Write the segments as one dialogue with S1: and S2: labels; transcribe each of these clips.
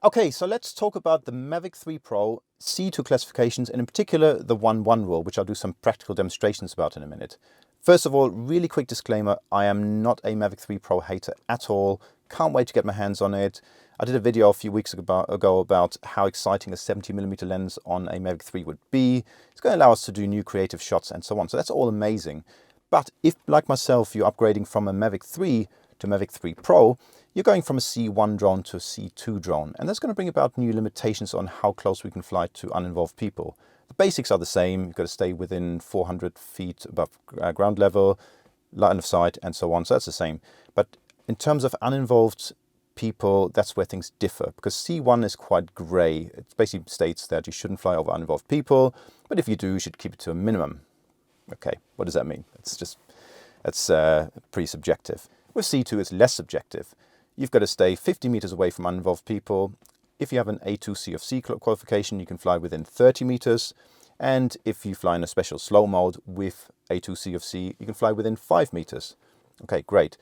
S1: Okay, so let's talk about the Mavic 3 Pro C2 classifications, and in particular the 1-1 rule, which I'll do some practical demonstrations about in a minute. First of all, really quick disclaimer, I am not a Mavic 3 Pro hater at all. Can't wait to get my hands on it. I did a video a few weeks ago about how exciting a 70mm lens on a Mavic 3 would be. It's going to allow us to do new creative shots and so on, so that's all amazing. But if, like myself, you're upgrading from a Mavic 3 to Mavic 3 Pro, you're going from a C1 drone to a C2 drone, and that's going to bring about new limitations on how close we can fly to uninvolved people. The basics are the same. You've got to stay within 400 feet above ground level, line of sight, and so on, so that's the same. But in terms of uninvolved people, that's where things differ, because C1 is quite grey. It basically states that you shouldn't fly over uninvolved people, but if you do, you should keep it to a minimum. Okay, what does that mean? That's pretty subjective. With C2, it's less subjective. You've got to stay 50 meters away from uninvolved people. If you have an A2C of C qualification, you can fly within 30 meters. And if you fly in a special slow mode with A2C of C, you can fly within 5 meters. Okay, great.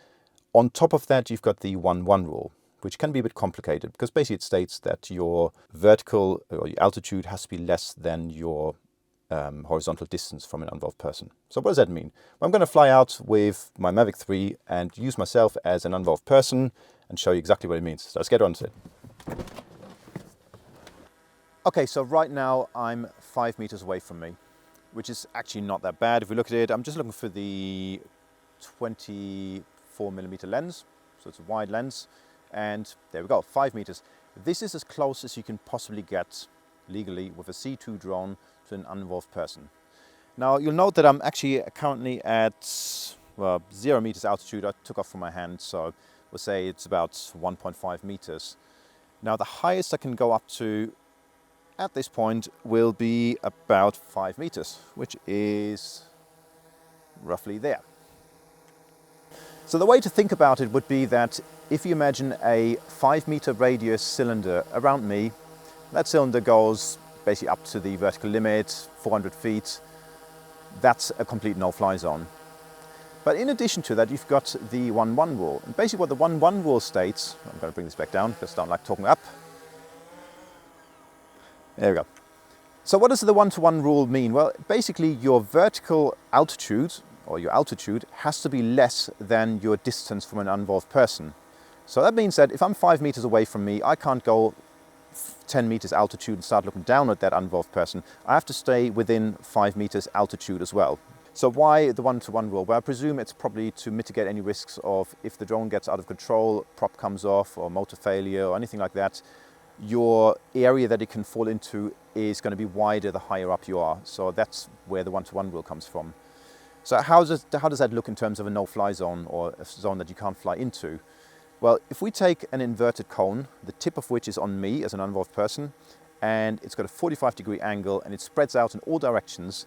S1: On top of that, you've got the 1-1 rule, which can be a bit complicated because basically it states that your vertical or your altitude has to be less than your horizontal distance from an uninvolved person. So what does that mean? Well, I'm going to fly out with my Mavic 3 and use myself as an uninvolved person and show you exactly what it means. So let's get on to it. Okay, so right now I'm 5 meters away from me, which is actually not that bad. If we look at it, I'm just looking for the 24mm lens. So it's a wide lens. And there we go, 5 meters. This is as close as you can possibly get legally with a C2 drone to an uninvolved person. Now you'll note that I'm actually currently at 0 meters altitude. I took off from my hand, so we'll say it's about 1.5 meters. Now the highest I can go up to at this point will be about 5 meters, which is roughly there. So the way to think about it would be that if you imagine a 5 meter radius cylinder around me, that cylinder goes basically up to the vertical limit, 400 feet. That's a complete no-fly zone. But in addition to that, you've got the 1-1 rule. And basically what the 1-1 rule states, I'm going to bring this back down because I don't like talking up. There we go. So what does the 1-to-1 rule mean? Well, basically your vertical altitude, or your altitude, has to be less than your distance from an uninvolved person. So that means that if I'm 5 meters away from me, I can't go 10 meters altitude and start looking down at that uninvolved person. I have to stay within 5 meters altitude as well. So why the 1-to-1 rule? Well, I presume it's probably to mitigate any risks of if the drone gets out of control, prop comes off, or motor failure, or anything like that, your area that it can fall into is going to be wider the higher up you are. So that's where the 1-to-1 rule comes from. So how does that look in terms of a no-fly zone or a zone that you can't fly into? Well, if we take an inverted cone, the tip of which is on me as an uninvolved person, and it's got a 45-degree angle and it spreads out in all directions,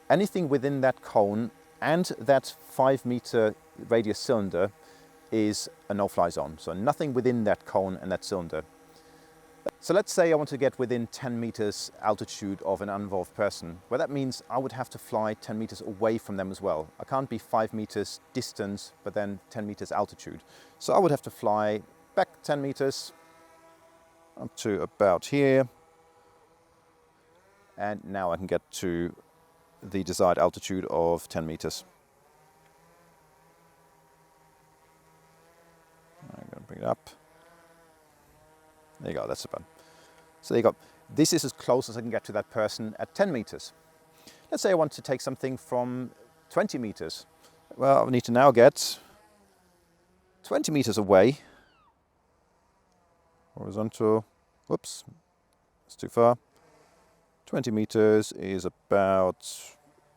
S1: anything within that cone and that 5 meter radius cylinder is a no-fly zone. So nothing within that cone and that cylinder. So let's say I want to get within 10 meters altitude of an uninvolved person. Well, that means I would have to fly 10 meters away from them as well. I can't be 5 meters distance, but then 10 meters altitude. So I would have to fly back 10 meters up to about here. And now I can get to the desired altitude of 10 meters. I'm going to bring it up. There you go, that's about. So there you go. This is as close as I can get to that person at 10 meters. Let's say I want to take something from 20 meters. Well, I need to now get 20 meters away. Horizontal, whoops, that's too far. 20 meters is about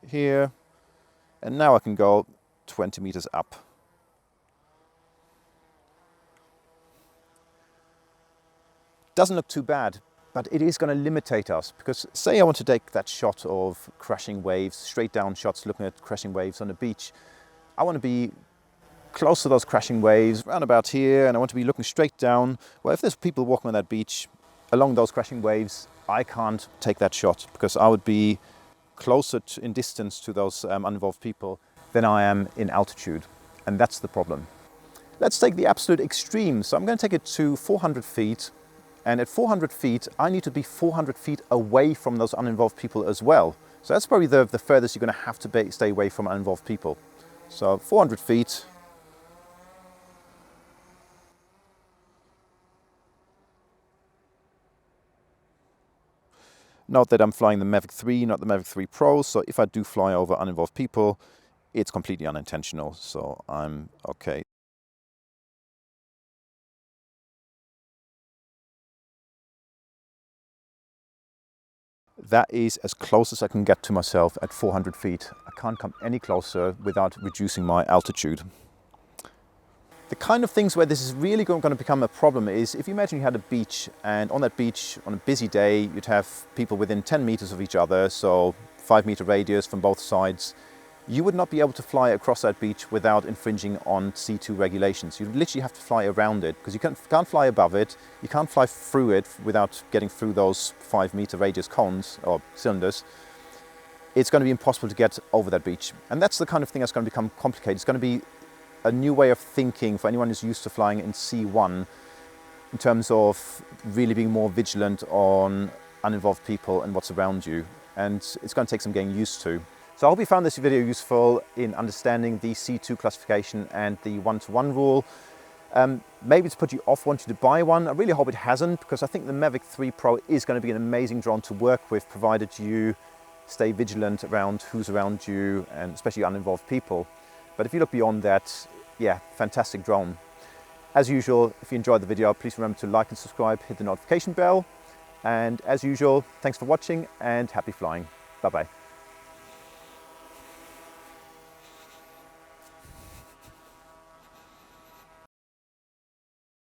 S1: here. And now I can go 20 meters up. Doesn't look too bad, but it is going to limitate us, because say I want to take that shot of crashing waves, straight down shots looking at crashing waves on the beach. I want to be close to those crashing waves, around about here, and I want to be looking straight down. Well, if there's people walking on that beach along those crashing waves, I can't take that shot because I would be closer in distance to those uninvolved people than I am in altitude, and that's the problem. Let's take the absolute extreme. So I'm going to take it to 400 feet And at 400 feet, I need to be 400 feet away from those uninvolved people as well. So that's probably the furthest you're going to have to stay away from uninvolved people. So 400 feet. Note that I'm flying the Mavic 3, not the Mavic 3 Pro. So if I do fly over uninvolved people, it's completely unintentional. So I'm okay. That is as close as I can get to myself at 400 feet. I can't come any closer without reducing my altitude. The kind of things where this is really going to become a problem is if you imagine you had a beach, and on that beach on a busy day you'd have people within 10 meters of each other, so 5-meter radius from both sides. You would not be able to fly across that beach without infringing on C2 regulations. You literally have to fly around it because you can't fly above it, you can't fly through it without getting through those 5-meter radius cones or cylinders. It's going to be impossible to get over that beach. And that's the kind of thing that's going to become complicated. It's going to be a new way of thinking for anyone who's used to flying in C1 in terms of really being more vigilant on uninvolved people and what's around you. And it's going to take some getting used to. So I hope you found this video useful in understanding the C2 classification and the 1-to-1 rule. Maybe it's put you off wanting to buy one. I really hope it hasn't, because I think the Mavic 3 Pro is going to be an amazing drone to work with, provided you stay vigilant around who's around you, and especially uninvolved people. But if you look beyond that, yeah, fantastic drone. As usual, if you enjoyed the video, please remember to like and subscribe, hit the notification bell. And as usual, thanks for watching and happy flying. Bye-bye.